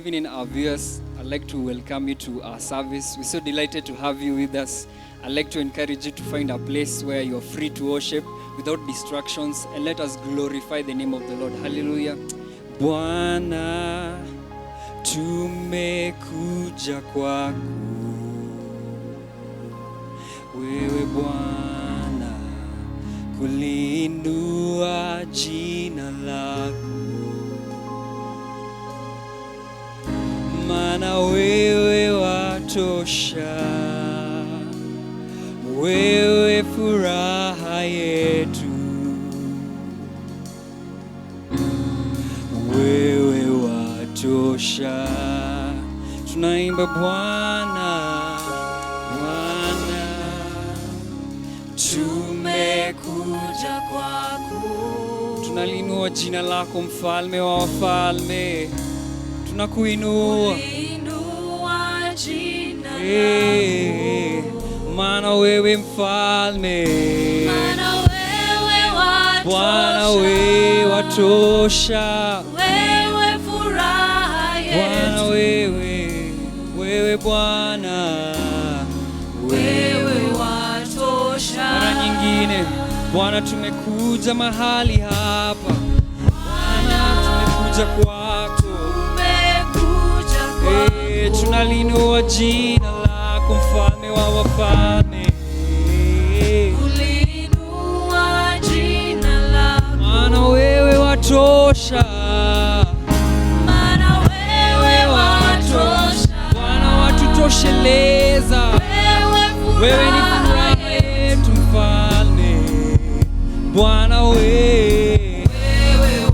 evening, our viewers. I'd like to welcome you to our service. We're so delighted to have you with us. I'd like to encourage you to find a place where you're free to worship without distractions, and let us glorify the name of the Lord. Hallelujah. Bwana, tumekuja kwako. Wewe Bwana, kuliinua jina lako. Maana wewe watosha, wewe furaha yetu, wewe watosha. Tunaimba Bwana, Bwana, tumekuja kwako. Tunaliinua jina lako, mfalme wa wafalme. Tunakuinua jina lako, maana wewe mfalme, Bwana wewe watosha, wewe furaha yetu, Bwana wewe Bwana, wewe watosha. Mara nyingine Bwana, tumekuja mahali hapa, Bwana tumekuja kwako, tunalinua jina lako, mfalme wa wafalme. Ulinua jina lako, maana wewe watosha, maana wewe watosha. Bwana watutosheleza, wewe ni furaha yetu, mfalme. Bwana wewe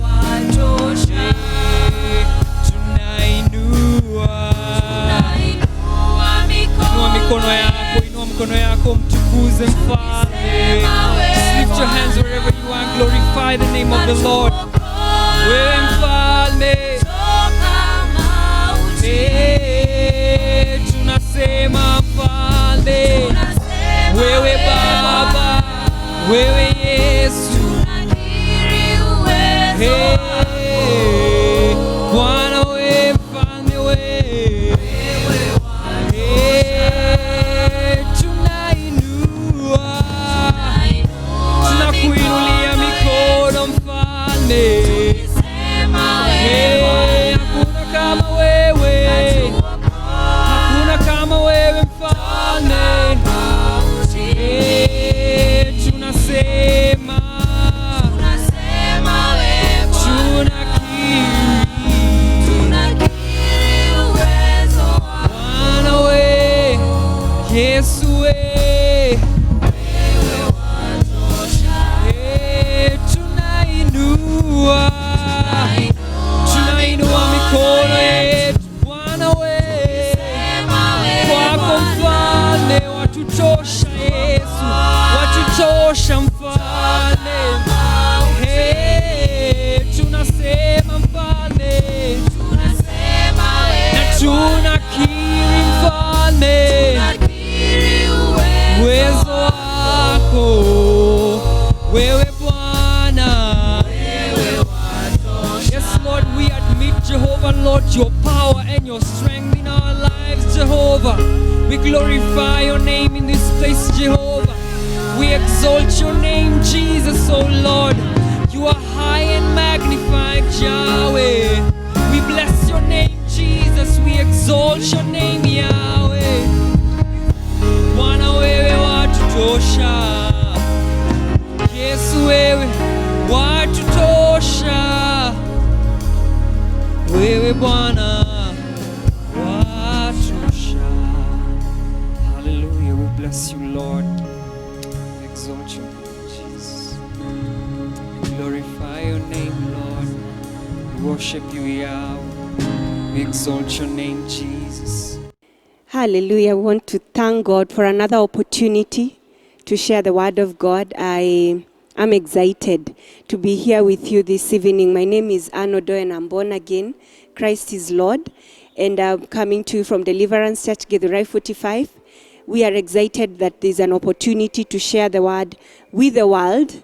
watosha. Inua mikono yako, mtukuze mfalme. Just lift your hands wherever you are, glorify the name of the Lord. Wewe mfalme, tunasema mfalme, wewe Baba, wewe Yesu, Bwana wewe mfalme, wewe kuinulia mikono mfalme. Hakuna kama wewe, hakuna kama wewe mfalme. Tunasema tunakiri uwezo Bwana wewe Yesu wewe. Tunainua mikono yetu Bwana wewe kwako mfalme, watutosha Yesu, watutosha mfalme. Tunasema mfalme, na tunakiri mfalme uwezo wako wewe Bwana. Yes Lord, we admit Jehovah Lord, your power and your strength in our lives, Jehovah. We glorify your name in this place, Jehovah. We exalt your name, Jesus, oh Lord. You are high and magnified, Yahweh. We bless your name, Jesus. We exalt your name, Yahweh. Bwana wewe watutosha, Yesu wewe watutosha, wewe Bwana watosha. Hallelujah. We bless you, Lord. We exalt your name, Jesus. We glorify your name, Lord. We worship you, Yahweh. We exalt your name, Jesus. Hallelujah. We want to thank God for another opportunity to share the word of God. I'm excited to be here with you this evening. My name is Anodo and I'm born again. Christ is Lord. And I'm coming to you from Deliverance Church, Githurai 45. We are excited that there's an opportunity to share the word with the world.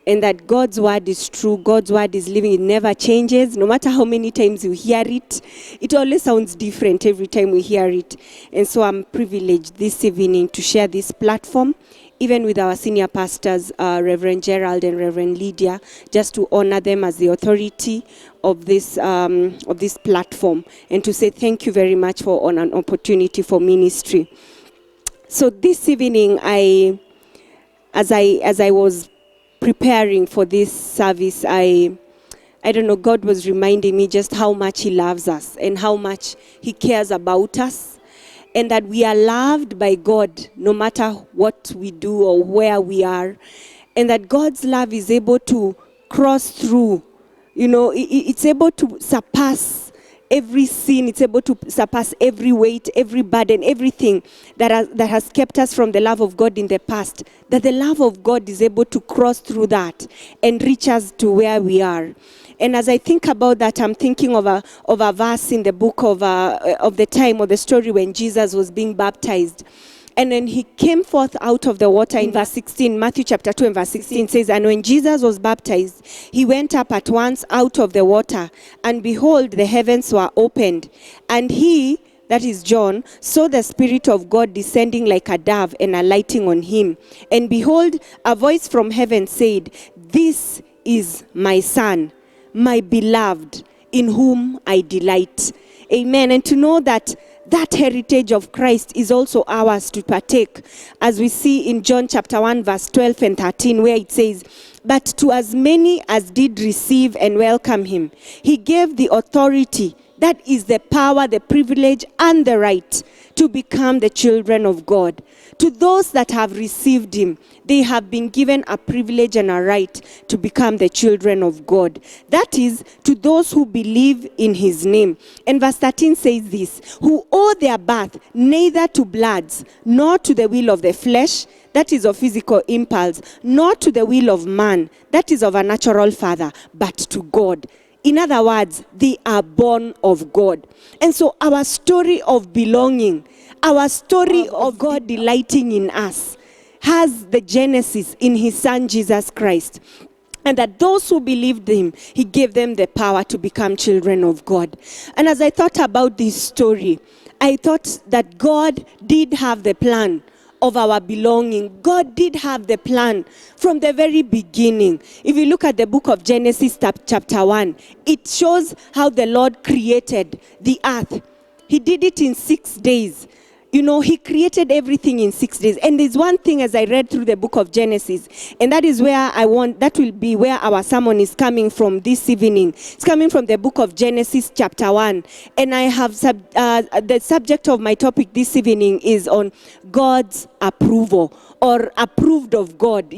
and that God's word is true, God's word is living, it never changes. No matter how many times you hear it, it always sounds different every time we hear it. And so I'm privileged this evening to share this platform, even with our senior pastors, Reverend Gerald and Reverend Lydia, just to honor them as the authority of this platform, and to say thank you very much for an opportunity for ministry. So this evening, as I was preparing for this service, I don't know, God was reminding me just how much He loves us and how much He cares about us, and that we are loved by God no matter what we do or where we are, and that God's love is able to cross through, it's able to surpass every sin, it's able to surpass every weight, every burden, everything that has kept us from the love of God in the past, that the love of God is able to cross through that and reach us to where we are. And as I think about that, I'm thinking of a verse in the book of the time or the story when Jesus was being baptized. And then he came forth out of the water in verse 16. Matthew chapter 2 and verse 16 says, "And when Jesus was baptized, he went up at once out of the water, and behold, the heavens were opened. And he," that is John, "saw the Spirit of God descending like a dove and alighting on him. And behold, a voice from heaven said, 'This is my Son, my beloved, in whom I delight.'" Amen. And to know that heritage of Christ is also ours to partake, as we see in John chapter 1 verse 12 and 13, where it says, "But to as many as did receive and welcome him, he gave the authority," that is the power, the privilege, and the right to become the children of God. To those that have received him, they have been given a privilege and a right to become the children of God. That is, to those who believe in his name. And verse 13 says this, "Who owe their birth neither to bloods, nor to the will of the flesh," that is of physical impulse, "nor to the will of man," that is of a natural father, "but to God." In other words, they are born of God. And so our story of belonging, our story of God delighting in us, has the genesis in his Son Jesus Christ. And that those who believed him, he gave them the power to become children of God. And as I thought about this story, I thought that God did have the plan of our belonging. God did have the plan from the very beginning. If you look at the book of Genesis chapter 1, it shows how the Lord created the earth. He did it in 6 days. He created everything in 6 days. And there's one thing as I read through the book of Genesis, and that is where that will be where our sermon is coming from this evening. It's coming from the book of Genesis chapter 1. And I have the subject of my topic this evening is on God's approval, or approved of God.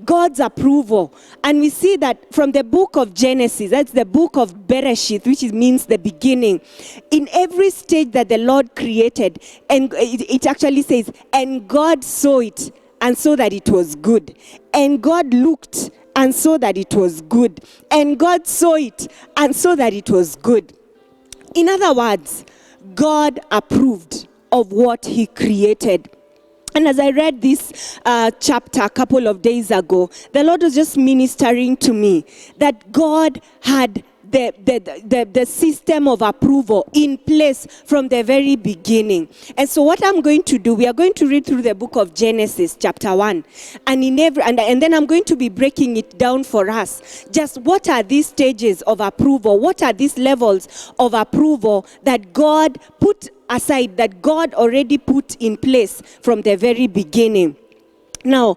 God's approval. And we see that from the book of Genesis, that's the book of Bereshit, which means the beginning. In every stage that the Lord created, and it actually says, "And God saw it, and saw that it was good. And God looked, and saw that it was good. And God saw it, and saw that it was good." In other words, God approved of what he created. And as I read this chapter a couple of days ago, the Lord was just ministering to me that God had the system of approval in place from the very beginning. And so what I'm going to do, we are going to read through the book of Genesis chapter 1. And then I'm going to be breaking it down for us. Just what are these stages of approval? What are these levels of approval that God put aside, that God already put in place from the very beginning? Now,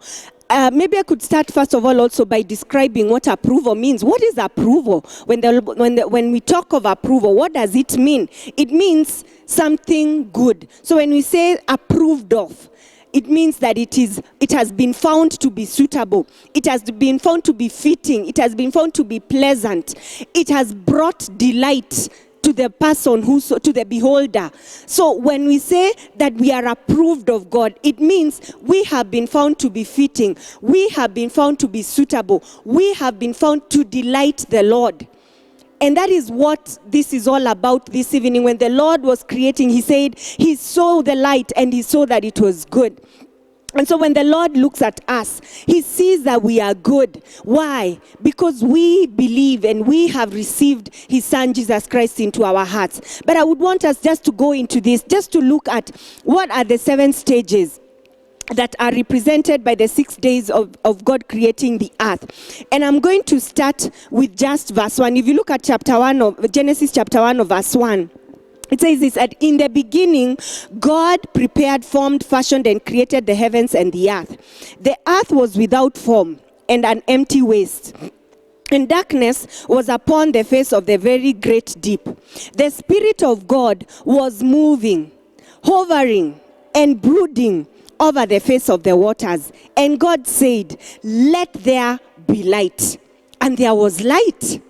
maybe I could start first of all also by describing what approval means. What is approval? When we talk of approval, what does it mean? It means something good. So when we say approved of, it means that it has been found to be suitable. It has been found to be fitting. It has been found to be pleasant. It has brought delight to the person to the beholder. So when we say that we are approved of God, it means we have been found to be fitting. We have been found to be suitable. We have been found to delight the Lord. And that is what this is all about this evening. When the Lord was creating, he said he saw the light and he saw that it was good. And so when the Lord looks at us, he sees that we are good. Why? Because we believe and we have received his son Jesus Christ into our hearts. But I would want us just to go into this, just to look at what are the 7 stages that are represented by the 6 days of God creating the earth. And I'm going to start with just verse 1. If you look at Genesis chapter 1 of verse 1, it says this, that in the beginning, God prepared, formed, fashioned, and created the heavens and the earth. The earth was without form and an empty waste, and darkness was upon the face of the very great deep. The Spirit of God was moving, hovering, and brooding over the face of the waters. And God said, "Let there be light." And there was light.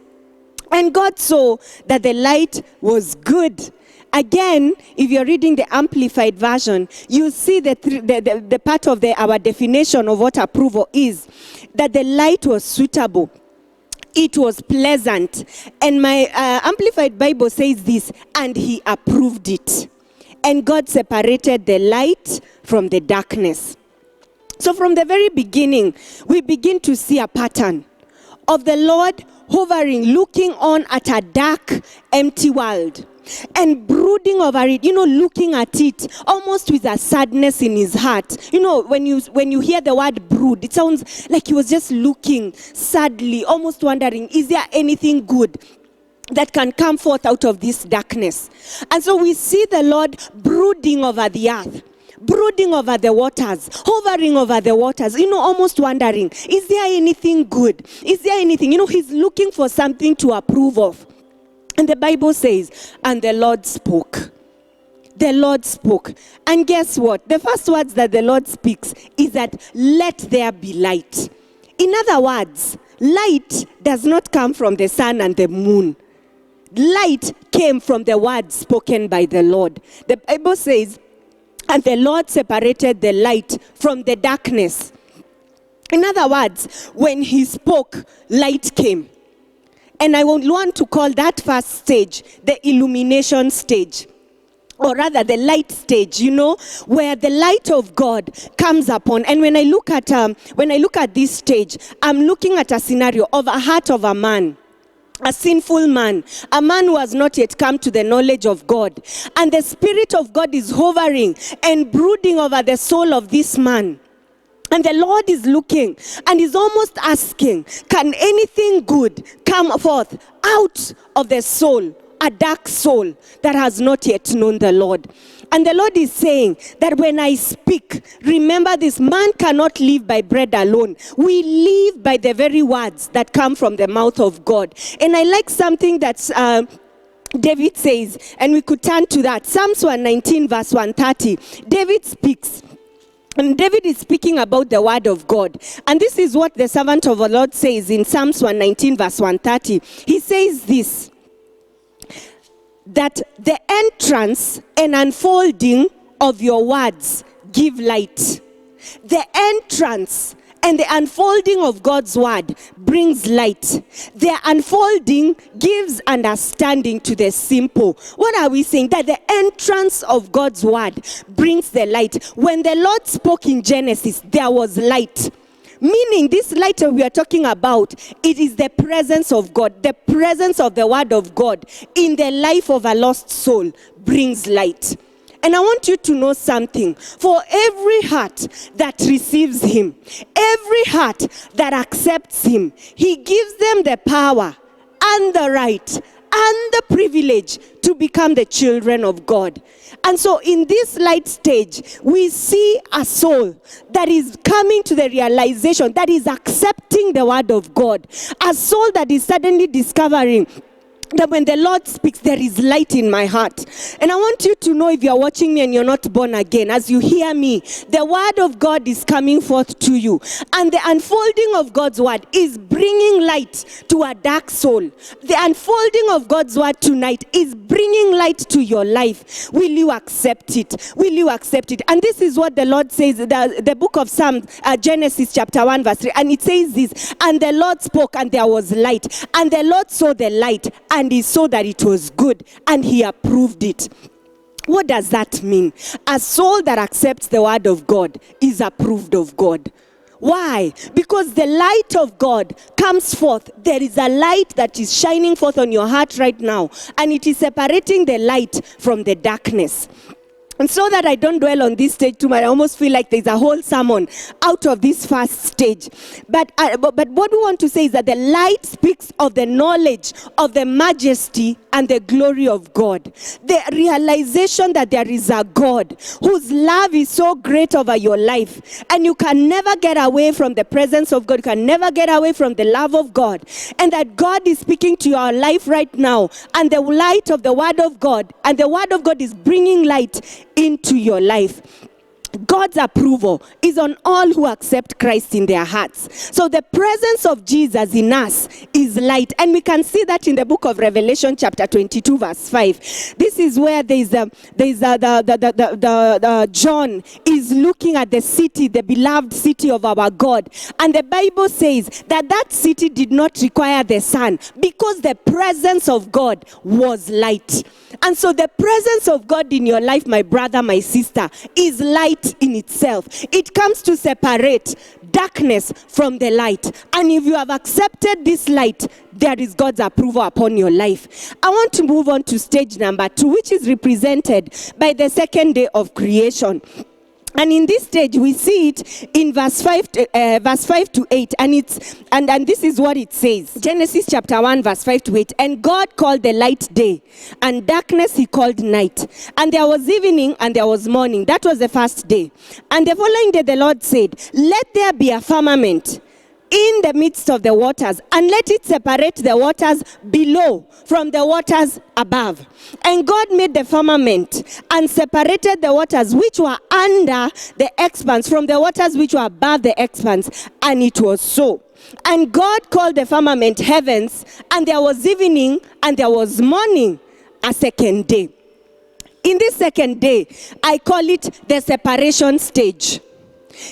And God saw that the light was good. Again, if you're reading the Amplified Version, you see the part of our definition of what approval is, that the light was suitable. It was pleasant. And my Amplified Bible says this, and he approved it. And God separated the light from the darkness. So from the very beginning, we begin to see a pattern of the Lord hovering, looking on at a dark, empty world, and brooding over it, looking at it almost with a sadness in his heart. When you hear the word brood, it sounds like he was just looking sadly, almost wondering, is there anything good that can come forth out of this darkness? And so we see the Lord brooding over the earth, brooding over the waters, hovering over the waters, almost wondering, is there anything good? Is there anything? He's looking for something to approve of. And the Bible says, and the Lord spoke. The Lord spoke. And guess what? The first words that the Lord speaks is that, let there be light. In other words, light does not come from the sun and the moon. Light came from the words spoken by the Lord. The Bible says, and the Lord separated the light from the darkness. In other words, when he spoke, light came. And I would want to call that first stage the illumination stage, or rather the light stage, where the light of God comes upon. And when I look at this stage, I'm looking at a scenario of a heart of a man, a sinful man, a man who has not yet come to the knowledge of God. And the Spirit of God is hovering and brooding over the soul of this man. And the Lord is looking and is almost asking, can anything good come forth out of the soul, a dark soul that has not yet known the Lord? And the Lord is saying that when I speak, remember this, man cannot live by bread alone. We live by the very words that come from the mouth of God. And I like something that's David says, and we could turn to that. Psalms 119 verse 130. David speaks. And David is speaking about the word of God. And this is what the servant of the Lord says in Psalms 119 verse 130. He says this, that the entrance and unfolding of your words give light. The entrance and the unfolding of God's word brings light. The unfolding gives understanding to the simple. What are we saying? That the entrance of God's word brings the light. When the Lord spoke in Genesis, there was light. Meaning this light that we are talking about, it is the presence of God. The presence of the word of God in the life of a lost soul brings light. And I want you to know something. For every heart that receives him, every heart that accepts him, he gives them the power and the right and the privilege to become the children of God. And so in this light stage, we see a soul that is coming to the realization, that is accepting the word of God. A soul that is suddenly discovering that when the Lord speaks, there is light in my heart. And I want you to know, if you're watching me and you're not born again, as you hear me, the word of God is coming forth to you. And the unfolding of God's word is bringing light to a dark soul. The unfolding of God's word tonight is bringing light to your life. Will you accept it? Will you accept it? And this is what the Lord says, the book of Psalms, Genesis chapter 1 verse 3. And it says this, and the Lord spoke and there was light. And the Lord saw the light and he saw that it was good, and he approved it. What does that mean? A soul that accepts the word of God is approved of God. Why? Because the light of God comes forth. There is a light that is shining forth on your heart right now, and it is separating the light from the darkness. And so that I don't dwell on this stage too much, I almost feel like there's a whole sermon out of this first stage. But what we want to say is that the light speaks of the knowledge of the majesty and the glory of God. The realization that there is a God whose love is so great over your life. And you can never get away from the presence of God. You can never get away from the love of God. And that God is speaking to your life right now. And the light of the word of God. And the word of God is bringing light into your life. God's approval is on all who accept Christ in their hearts. So the presence of Jesus in us is light. And we can see that in the book of Revelation chapter 22 verse 5. This is where John is looking at the city, the beloved city of our God. And the Bible says that that city did not require the sun because the presence of God was light. And so the presence of God in your life, my brother, my sister, is light in itself. It comes to separate darkness from the light. And if you have accepted this light, there is God's approval upon your life. I want to move on to stage number 2, which is represented by the second day of creation. And in this stage, we see it in verse 5 to 8. And this is what it says. Genesis chapter 1, verse 5 to 8. And God called the light day, and darkness he called night. And there was evening, and there was morning. That was the first day. And the following day, the Lord said, let there be a firmament in the midst of the waters, and let it separate the waters below from the waters above. And God made the firmament and separated the waters which were under the expanse from the waters which were above the expanse. And it was so. And God called the firmament heavens, and there was evening and there was morning, a second day. In this second day, I call it the separation stage.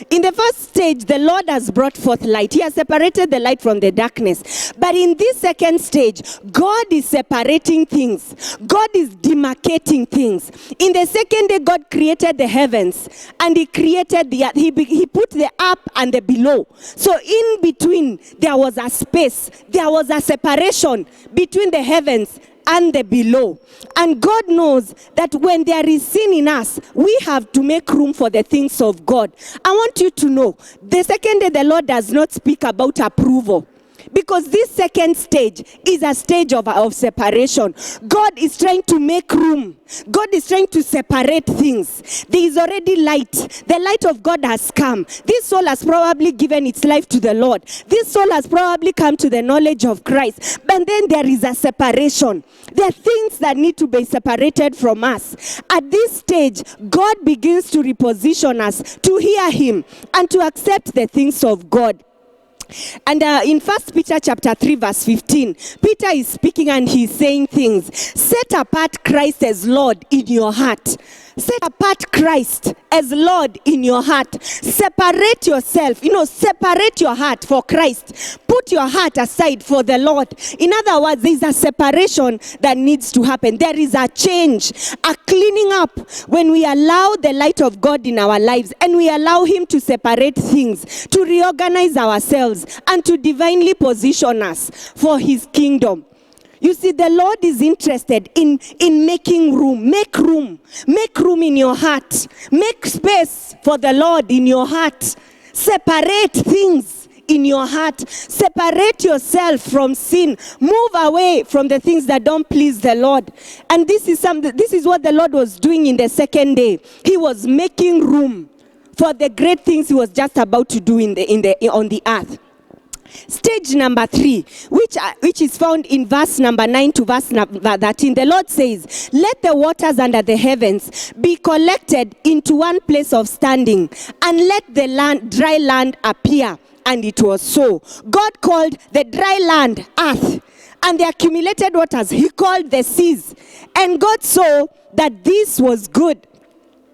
In the first stage, the Lord has brought forth light. He has separated the light from the darkness. But in this second stage, God is separating things. God is demarcating things. In the second day, God created the heavens, and he created the earth. He put the up and the below. So in between, there was a space. There was a separation between the heavens and the below. And God knows that when there is sin in us, we have to make room for the things of God. I want you to know, the second day the Lord does not speak about approval. Because this second stage is a stage of separation. God is trying to make room. God is trying to separate things. There is already light. The light of God has come. This soul has probably given its life to the Lord. This soul has probably come to the knowledge of Christ. But then there is a separation. There are things that need to be separated from us. At this stage, God begins to reposition us to hear him and to accept the things of God. And in 1 Peter chapter 3 verse 15, Peter is speaking and he's saying things. Set apart Christ as Lord in your heart. Set apart Christ as Lord in your heart. Separate yourself. Separate your heart for Christ. Put your heart aside for the Lord. In other words, there is a separation that needs to happen. There is a change, a cleaning up when we allow the light of God in our lives and we allow him to separate things, to reorganize ourselves and to divinely position us for his kingdom. You see, the Lord is interested in making room. Make room. Make room in your heart. Make space for the Lord in your heart. Separate things in your heart. Separate yourself from sin. Move away from the things that don't please the Lord. And this is what the Lord was doing in the second day. He was making room for the great things he was just about to do on the earth. Stage number 3, which is found in verse number 9 to verse number 13. The Lord says, let the waters under the heavens be collected into one place of standing, and let the dry land appear. And it was so. God called the dry land earth, and the accumulated waters he called the seas. And God saw that this was good.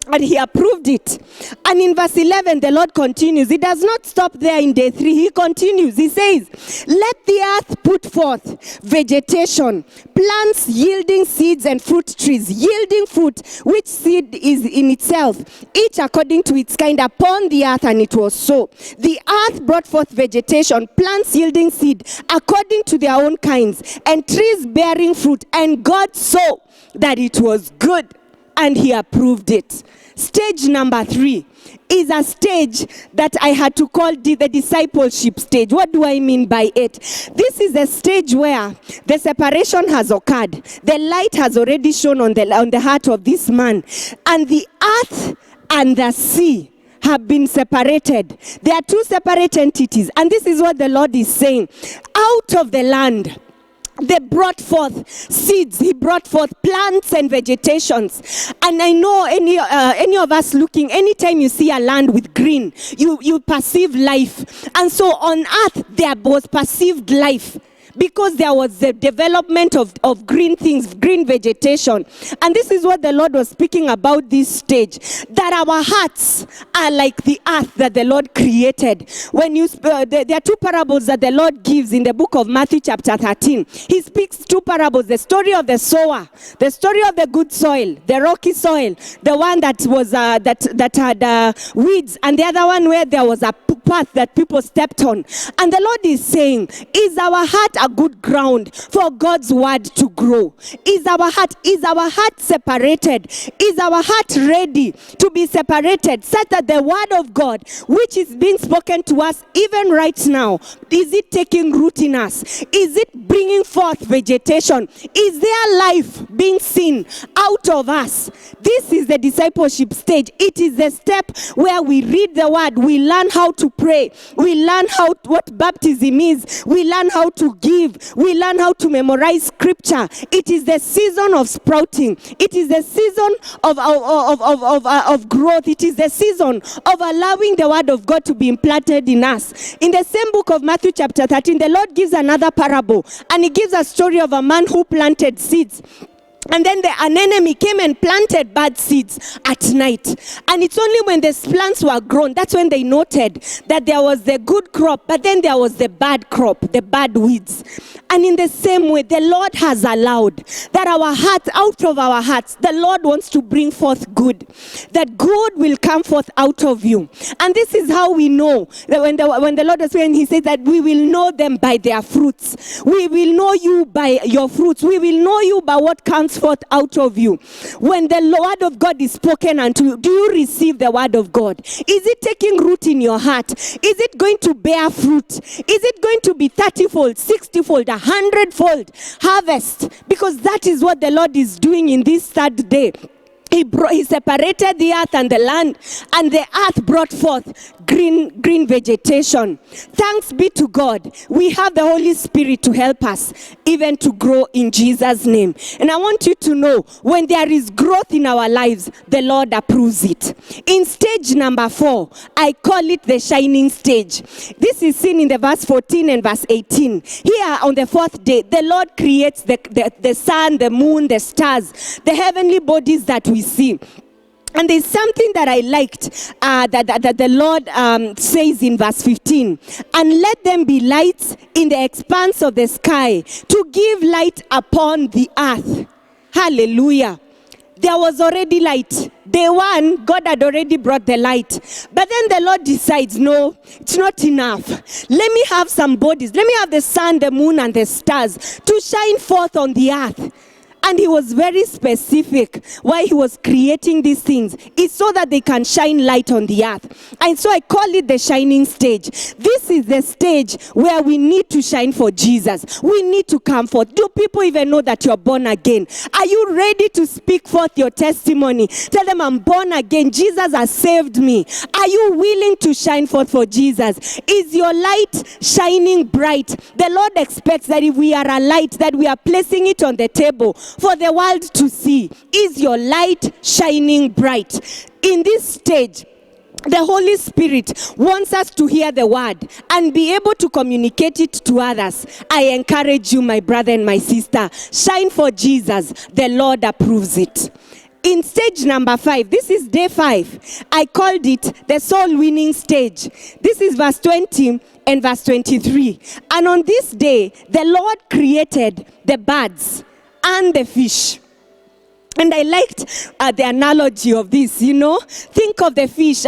And he approved it. And in verse 11, the Lord continues. He does not stop there in day 3. He continues. He says, let the earth put forth vegetation, plants yielding seeds and fruit trees, yielding fruit, which seed is in itself, each according to its kind upon the earth. And it was so. The earth brought forth vegetation, plants yielding seed according to their own kinds, and trees bearing fruit. And God saw that it was good, and he approved it. Stage number 3 is a stage that I had to call the discipleship stage. What do I mean by it? This is a stage where the separation has occurred. The light has already shone on the heart of this man, and the earth and the sea have been separated. They are two separate entities, and this is what the Lord is saying. Out of the land, they brought forth seeds. He brought forth plants and vegetations. And I know any of us looking, anytime you see a land with green, you perceive life. And so on earth, there was perceived life, because there was the development of green things, green vegetation. And this is what the Lord was speaking about this stage, that our hearts are like the earth that the Lord created. When you there are two parables that the Lord gives in the book of Matthew chapter 13. He speaks two parables: the story of the sower, the story of the good soil, the rocky soil, the one that was that had weeds, and the other one where there was a path that people stepped on. And the Lord is saying, is our heart a good ground for God's word to grow? Is our heart separated? Is our heart ready to be separated, such that the word of God, which is being spoken to us even right now, is it taking root in us? Is it bringing forth vegetation? Is there life being seen out of us? This is the discipleship stage. It is the step where we read the word, we learn how to pray, we learn what baptism is, we learn how to give, we learn how to memorize scripture. It is the season of sprouting. It is the season of growth. It is the season of allowing the word of God to be implanted in us. In the same book of Matthew chapter 13, the Lord gives another parable, and he gives a story of a man who planted seeds. And then an enemy came and planted bad seeds at night. And it's only when the plants were grown, that's when they noted that there was the good crop, but then there was the bad crop, the bad weeds. And in the same way, the Lord has allowed that our hearts, out of our hearts, the Lord wants to bring forth good. That good will come forth out of you. And this is how we know that when the Lord was saying, he said that we will know them by their fruits. We will know you by your fruits. We will know you by what comes forth out of you. When the word of God is spoken unto you, do you receive the word of God? Is it taking root in your heart? Is it going to bear fruit? Is it going to be 30-fold, 60-fold, 100-fold harvest? Because that is what the Lord is doing in this third day. He separated the earth and the land, and the earth brought forth green vegetation. Thanks be to God. We have the Holy Spirit to help us even to grow in Jesus' name. And I want you to know, when there is growth in our lives, the Lord approves it. In stage number 4, I call it the shining stage. This is seen in the verse 14 and verse 18. Here on the 4th day, the Lord creates the sun, the moon, the stars, the heavenly bodies that we see. And there's something that I liked that the Lord says in verse 15. And let them be lights in the expanse of the sky to give light upon the earth. Hallelujah. There was already light. Day 1, God had already brought the light. But then the Lord decides, no, it's not enough. Let me have some bodies. Let me have the sun, the moon, and the stars to shine forth on the earth. And he was very specific why he was creating these things. It's so that they can shine light on the earth. And so I call it the shining stage. This is the stage where we need to shine for Jesus. We need to come forth. Do people even know that you're born again? Are you ready to speak forth your testimony? Tell them, I'm born again. Jesus has saved me. Are you willing to shine forth for Jesus? Is your light shining bright? The Lord expects that if we are a light, that we are placing it on the table for the world to see. Is your light shining bright? In this stage, the Holy Spirit wants us to hear the word and be able to communicate it to others. I encourage you, my brother and my sister, shine for Jesus. The Lord approves it. in stage number 5, this is day 5, I called it the soul winning stage. This is verse 20 and verse 23. And on this day, the Lord created the birds and the fish. And I liked the analogy of this, Think of the fish.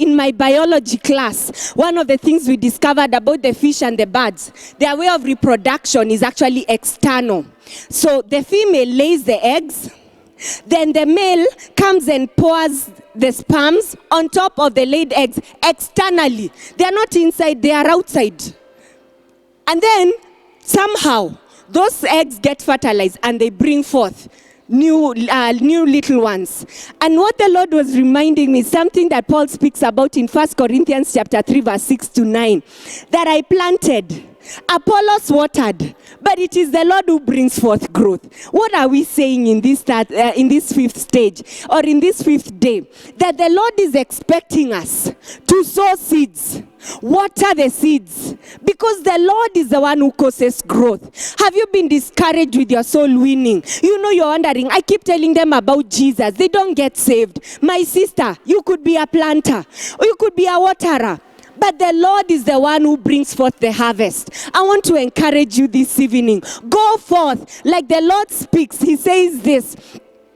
In my biology class, one of the things we discovered about the fish and the birds, their way of reproduction is actually external. So the female lays the eggs, then the male comes and pours the sperms on top of the laid eggs externally. They are not inside, they are outside. And then somehow those eggs get fertilized and they bring forth new little ones. And what the Lord was reminding me, something that Paul speaks about in 1 Corinthians chapter 3 verse 6 to 9, that I planted, Apollos watered, but it is the Lord who brings forth growth. What are we saying in this 5th stage, or in this 5th day? That the Lord is expecting us to sow seeds, water the seeds, because the Lord is the one who causes growth. Have you been discouraged with your soul winning? You're wondering, I keep telling them about Jesus, they don't get saved. My sister, you could be a planter, or you could be a waterer, but the Lord is the one who brings forth the harvest. I want to encourage you this evening. Go forth like the Lord speaks. He says this,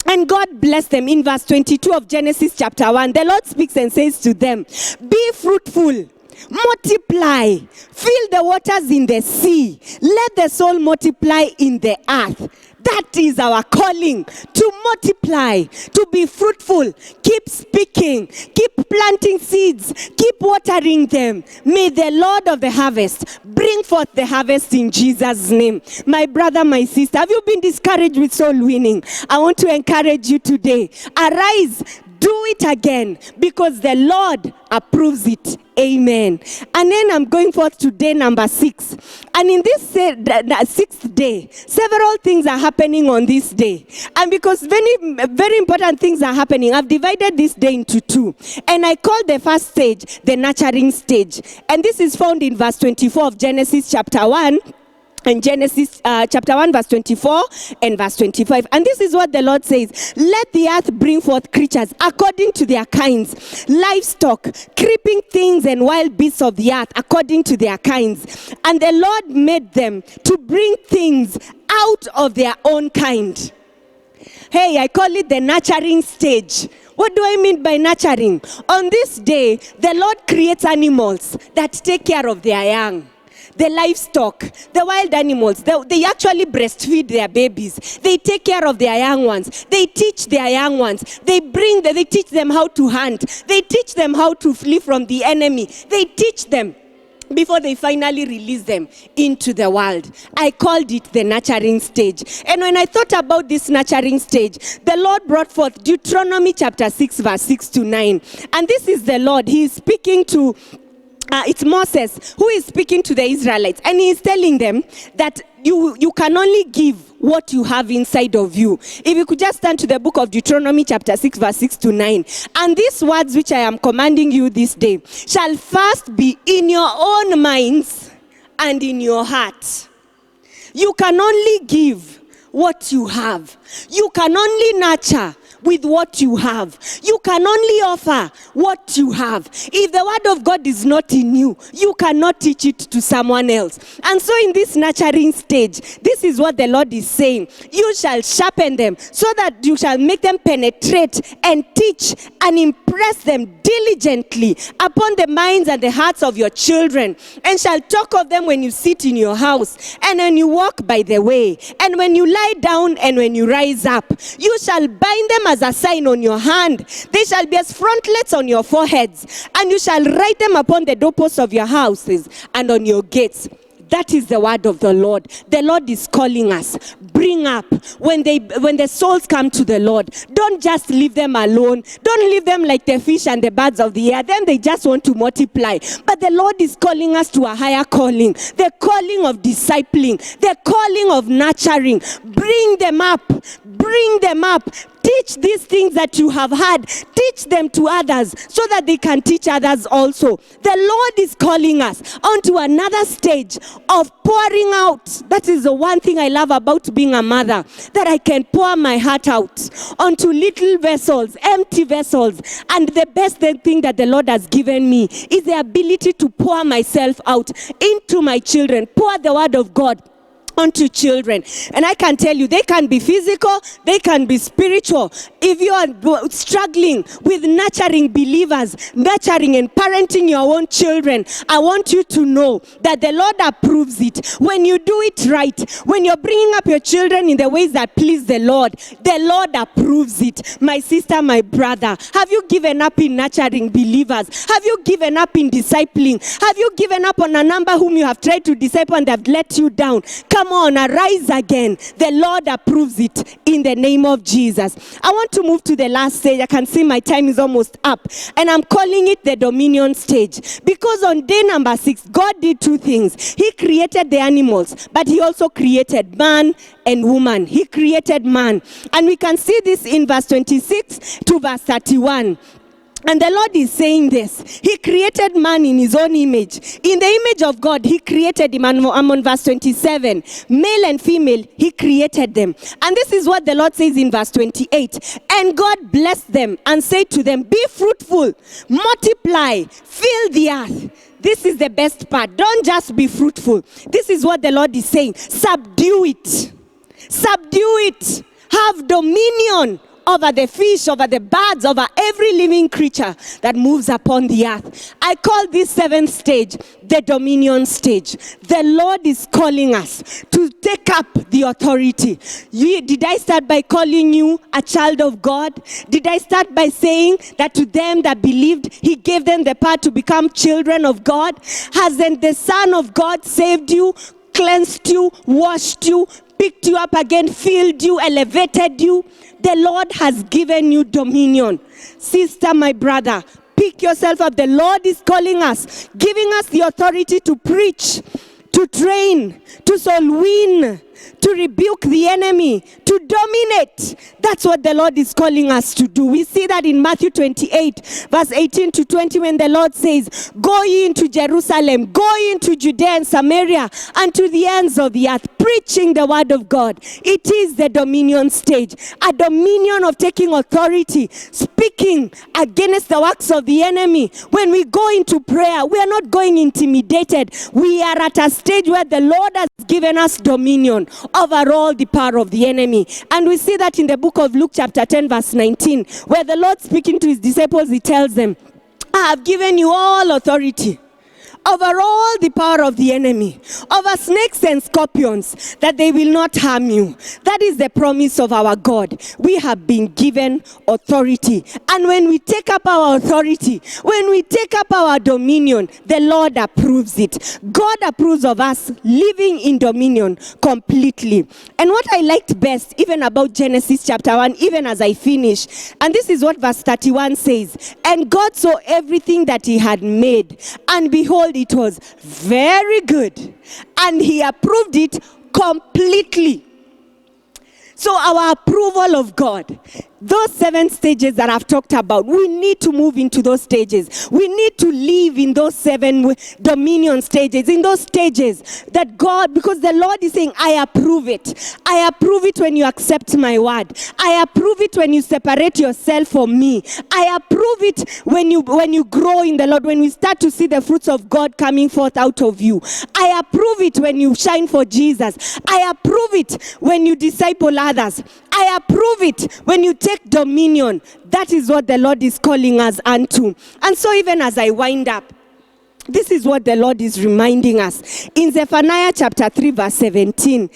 and God blessed them in verse 22 of Genesis chapter 1. The Lord speaks and says to them, be fruitful, multiply, fill the waters in the sea, let the soul multiply in the earth. That is our calling, to multiply, to be fruitful. Keep speaking, keep planting seeds, keep watering them. May the Lord of the harvest bring forth the harvest in Jesus' name. My brother, my sister, have you been discouraged with soul winning? I want to encourage you today. Arise, do it again, because the Lord approves it. Amen. And then I'm going forth to day number 6. And in this 6th day, several things are happening on this day. And because very, very important things are happening, I've divided this day into 2. And I call the first stage the nurturing stage. And this is found in verse 24 of Genesis chapter 1. And Genesis chapter 1 verse 24 and verse 25. And this is what the Lord says. Let the earth bring forth creatures according to their kinds, livestock, creeping things, and wild beasts of the earth according to their kinds. And the Lord made them to bring things out of their own kind. Hey, I call it the nurturing stage. What do I mean by nurturing? On this day, the Lord creates animals that take care of their young. The livestock, the wild animals, they actually breastfeed their babies. They take care of their young ones. They teach their young ones. They teach them how to hunt. They teach them how to flee from the enemy. They teach them before they finally release them into the world. I called it the nurturing stage. And when I thought about this nurturing stage, the Lord brought forth Deuteronomy chapter 6 verse 6 to 9. And this is the Lord. He is speaking to it's Moses who is speaking to the Israelites, and he is telling them that you can only give what you have inside of you. If you could just turn to the book of Deuteronomy chapter 6 verse 6 to 9. And these words which I am commanding you this day shall first be in your own minds and in your heart. You can only give what you have. You can only nurture with what you have. You can only offer what you have. If the word of God is not in you, you cannot teach it to someone else. And so in this nurturing stage, this is what the Lord is saying. You shall sharpen them so that you shall make them penetrate and teach and impress them diligently upon the minds and the hearts of your children, and shall talk of them when you sit in your house and when you walk by the way and when you lie down and when you rise up. You shall bind them as a sign on your hand. They shall be as frontlets on your foreheads, and you shall write them upon the doorposts of your houses and on your gates. That is the word of the Lord. The Lord is calling us. Bring up. When the souls come to the Lord, don't just leave them alone. Don't leave them like the fish and the birds of the air. Then they just want to multiply. But the Lord is calling us to a higher calling. The calling of discipling. The calling of nurturing. Bring them up. Bring them up. Teach these things that you have heard. Teach them to others so that they can teach others also. The Lord is calling us onto another stage of pouring out. That is the one thing I love about being a mother, that I can pour my heart out onto little vessels, empty vessels. And the best thing that the Lord has given me is the ability to pour myself out into my children, pour the word of God onto children. And I can tell you, they can be physical, they can be spiritual. If you are struggling with nurturing believers, nurturing and parenting your own children, I want you to know that the Lord approves it. When you do it right, when you're bringing up your children in the ways that please the Lord approves it. My sister, my brother, have you given up in nurturing believers? Have you given up in discipling? Have you given up on a number whom you have tried to disciple and they've let you down? Come on, arise again. The Lord approves it in the name of Jesus. I want to move to the last stage. I can see my time is almost up. And I'm calling it the dominion stage. Because on day number 6, God did two things. He created the animals, but he also created man and woman. He created man. And we can see this in verse 26 to verse 31. And the Lord is saying this. He created man in his own image. In the image of God, he created him. I'm on verse 27. Male and female, he created them. And this is what the Lord says in verse 28. And God blessed them and said to them, be fruitful, multiply, fill the earth. This is the best part. Don't just be fruitful. This is what the Lord is saying. Subdue it. Subdue it. Have dominion over the fish, over the birds, over every living creature that moves upon the earth. I call this 7th stage the dominion stage. The Lord is calling us to take up the authority. Did I start by calling you a child of God? Did I start by saying that to them that believed, he gave them the power to become children of God? Hasn't the Son of God saved you, cleansed you, washed you, picked you up again, filled you, elevated you? The Lord has given you dominion. Sister, my brother, pick yourself up. The Lord is calling us, giving us the authority to preach, to train, to soul win, to rebuke the enemy, to dominate. That's what the Lord is calling us to do. We see that in Matthew 28, verse 18 to 20, when the Lord says, go ye into Jerusalem, go ye into Judea and Samaria, and to the ends of the earth, preaching the word of God. It is the dominion stage, a dominion of taking authority, speaking against the works of the enemy. When we go into prayer, we are not going intimidated. We are at a stage where the Lord has given us dominion over all the power of the enemy. And we see that in the book of Luke chapter 10 verse 19, where the Lord speaking to his disciples, he tells them, I have given you all authority over all the power of the enemy, over snakes and scorpions, that they will not harm you. That is the promise of our God. We have been given authority. And when we take up our authority, when we take up our dominion, the Lord approves it. God approves of us living in dominion completely. And what I liked best, even about Genesis chapter 1, even as I finish, and this is what verse 31 says, and God saw everything that he had made, and behold, it was very good, and he approved it completely. So our approval of God, those 7 stages that I've talked about, we need to move into those stages. We need to live in those 7 dominion stages, in those stages that God, because the Lord is saying, I approve it. I approve it when you accept my word. I approve it when you separate yourself from me. I approve it when you grow in the Lord, when we start to see the fruits of God coming forth out of you. I approve it when you shine for Jesus. I approve it when you disciple others. I approve it when you take dominion. That is what the Lord is calling us unto. And so even as I wind up, this is what the Lord is reminding us. In Zephaniah chapter 3 verse 17,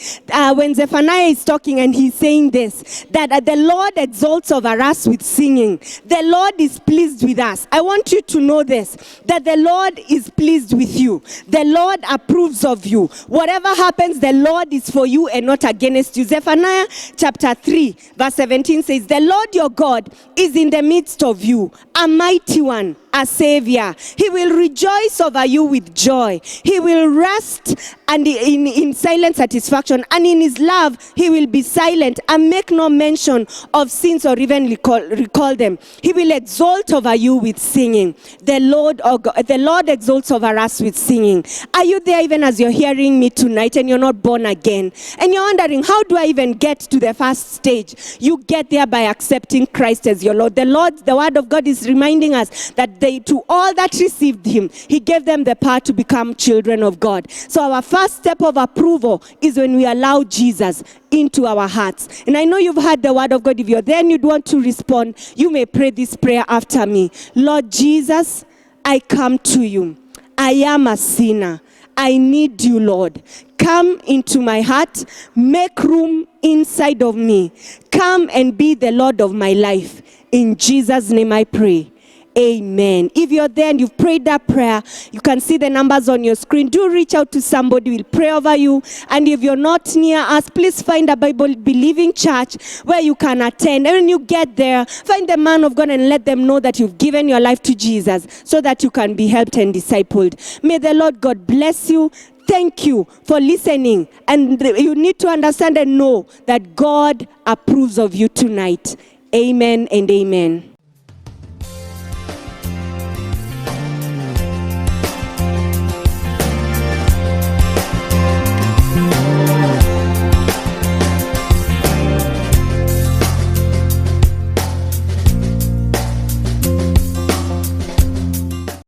when Zephaniah is talking and he's saying this, that the Lord exalts over us with singing. The Lord is pleased with us. I want you to know this, that the Lord is pleased with you. The Lord approves of you. Whatever happens, the Lord is for you and not against you. Zephaniah chapter 3 verse 17 says, the Lord your God is in the midst of you, a mighty one, a savior. He will rejoice over you with joy. He will rest and in silent satisfaction, and in his love he will be silent and make no mention of sins or even recall them. He will exalt over you with singing. The Lord exalts over us with singing. Are you there even as you're hearing me tonight and you're not born again? And you're wondering, how do I even get to the first stage? You get there by accepting Christ as your Lord. The word of God is reminding us that to all that received him, he gave them the power to become children of God. So our first step of approval is when we allow Jesus into our hearts. And I know you've heard the word of God. If you're there and you'd want to respond, you may pray this prayer after me. Lord Jesus, I come to you. I am a sinner. I need you, Lord. Come into my heart. Make room inside of me. Come and be the Lord of my life. In Jesus' name I pray. Amen. If you're there and you've prayed that prayer, you can see the numbers on your screen. Do reach out to somebody who will pray over you. And if you're not near us, please find a Bible-believing church where you can attend. And when you get there, find the man of God and let them know that you've given your life to Jesus so that you can be helped and discipled. May the Lord God bless you. Thank you for listening. And you need to understand and know that God approves of you tonight. Amen and amen.